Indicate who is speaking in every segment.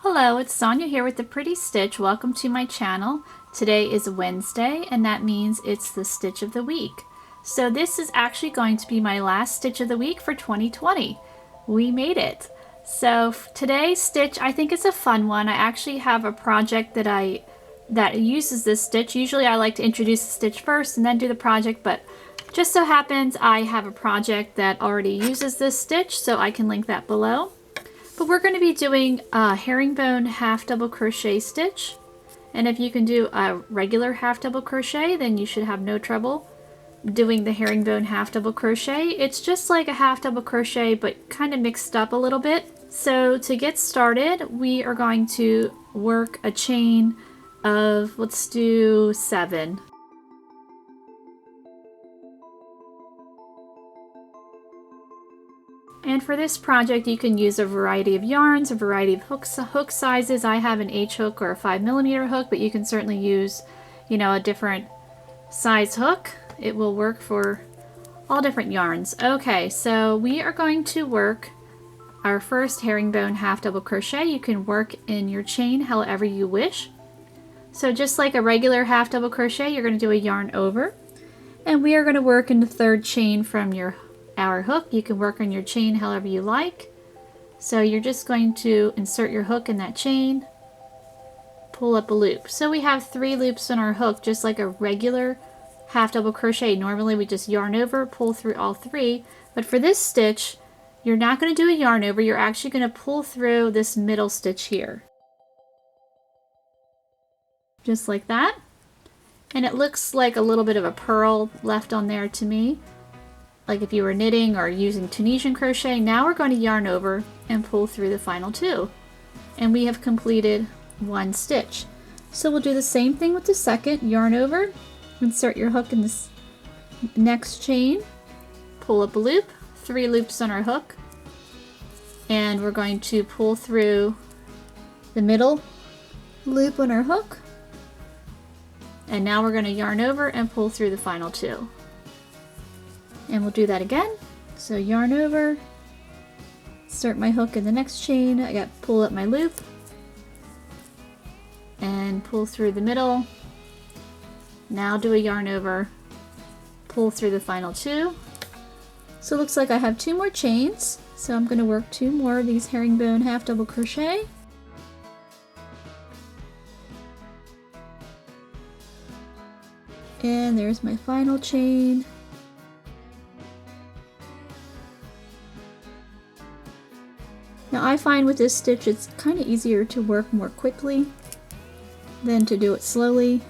Speaker 1: Hello, it's Sonia here with The Pretty Stitch. Welcome to my channel. Today is Wednesday, and that means it's the stitch of the week. So this is actually going to be my last stitch of the week for 2020. We made it. So today's stitch, I think it's a fun one. I actually have a project that uses this stitch. Usually I like to introduce the stitch first and then do the project, but just so happens I have a project that already uses this stitch, so I can link that below. But we're going to be doing a herringbone half double crochet stitch. And if you can do a regular half double crochet, then you should have no trouble doing the herringbone half double crochet. It's just like a half double crochet, but kind of mixed up a little bit. So to get started, we are going to work a chain of, let's do 7. And for this project, you can use a variety of yarns, a variety of hook sizes. I have an H hook or a 5mm hook, but you can certainly use, a different size hook. It will work for all different yarns. Okay, so we are going to work our first herringbone half double crochet. You can work in your chain however you wish. So just like a regular half double crochet, you're going to do a yarn over, and we are going to work in the third chain from our hook. You can work on your chain however you like. So you're just going to insert your hook in that chain, pull up a loop. So we have 3 loops on our hook, just like a regular half double crochet. Normally we just yarn over, pull through all 3, but for this stitch, you're not going to do a yarn over, you're actually going to pull through this middle stitch here. Just like that. And it looks like a little bit of a purl left on there to me, like if you were knitting or using Tunisian crochet. Now we're going to yarn over and pull through the final 2. And we have completed 1 stitch. So we'll do the same thing with the second. Yarn over, insert your hook in this next chain, pull up a loop, 3 loops on our hook, and we're going to pull through the middle loop on our hook. And now we're going to yarn over and pull through the final 2. And we'll do that again. So yarn over, insert my hook in the next chain, I got pull up my loop, and pull through the middle. Now do a yarn over, pull through the final 2. So it looks like I have 2 more chains. So I'm going to work 2 more of these herringbone half double crochet. And there's my final chain. Now I find with this stitch it's kind of easier to work more quickly than to do it slowly.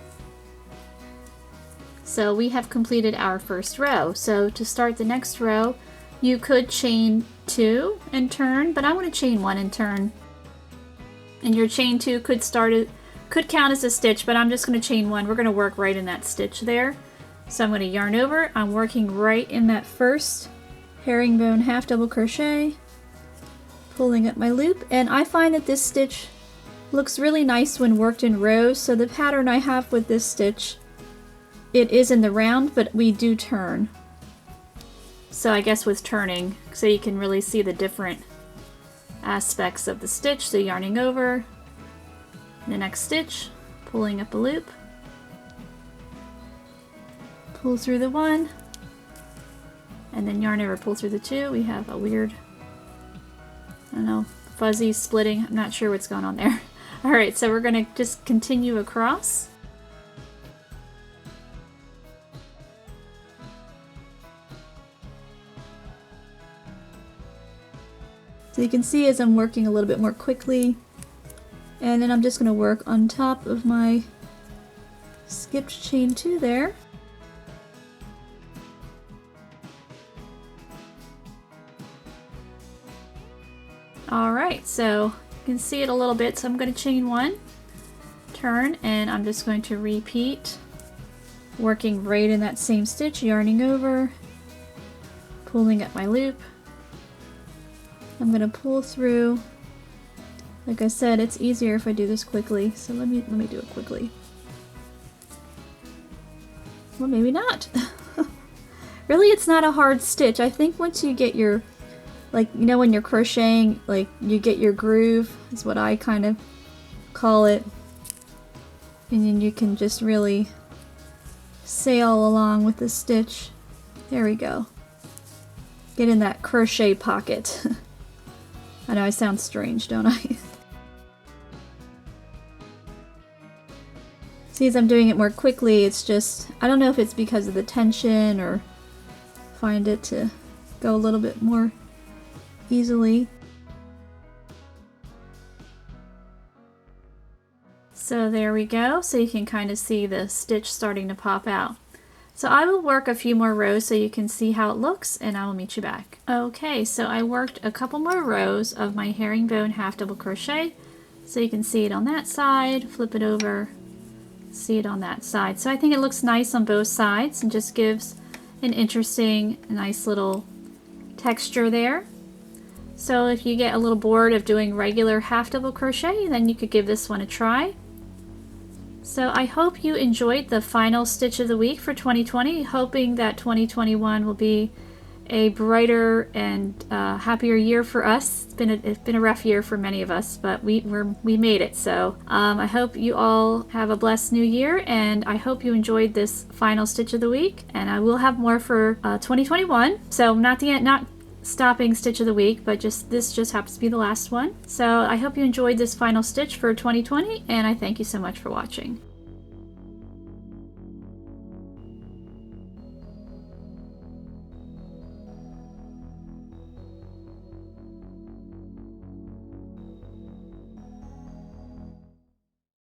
Speaker 1: So we have completed our first row. So to start the next row, you could chain 2 and turn, but I want to chain 1 and turn. And your chain 2 could count as a stitch, but I'm just going to chain 1. We're going to work right in that stitch there. So I'm going to yarn over. I'm working right in that first herringbone half double crochet, pulling up my loop, and I find that this stitch looks really nice when worked in rows. So the pattern I have with this stitch, it is in the round, but we do turn. So I guess with turning, so you can really see the different aspects of the stitch. So yarning over, the next stitch, pulling up a loop, pull through the 1, and then yarn over, pull through the 2. We have a weird, I don't know, fuzzy splitting. I'm not sure what's going on there. Alright, so we're going to just continue across. So you can see as I'm working a little bit more quickly, and then I'm just going to work on top of my skipped chain 2 there. Alright, so you can see it a little bit, so I'm going to chain 1, turn, and I'm just going to repeat, working right in that same stitch, yarning over, pulling up my loop. I'm going to pull through. Like I said, it's easier if I do this quickly, so let me do it quickly. Well, maybe not. Really, it's not a hard stitch. I think once you get your like, you know, when you're crocheting, like you get your groove, is what I kind of call it. And then you can just really sail along with the stitch. There we go. Get in that crochet pocket. I know I sound strange, don't I? See, as I'm doing it more quickly, it's just, I don't know if it's because of the tension or find it to go a little bit more easily. So there we go. So you can kind of see the stitch starting to pop out. So I will work a few more rows so you can see how it looks, and I will meet you back. Okay, so I worked a couple more rows of my herringbone half double crochet. So you can see it on that side, flip it over, see it on that side. So I think it looks nice on both sides and just gives an interesting, nice little texture there. So if you get a little bored of doing regular half double crochet, then you could give this one a try. So I hope you enjoyed the final stitch of the week for 2020, hoping that 2021 will be a brighter and happier year for us. It's been a rough year for many of us, but we made it. So I hope you all have a blessed new year, and I hope you enjoyed this final stitch of the week. And I will have more for 2021. So not stopping stitch of the week, but this just happens to be the last one. So I hope you enjoyed this final stitch for 2020, and I thank you so much for watching.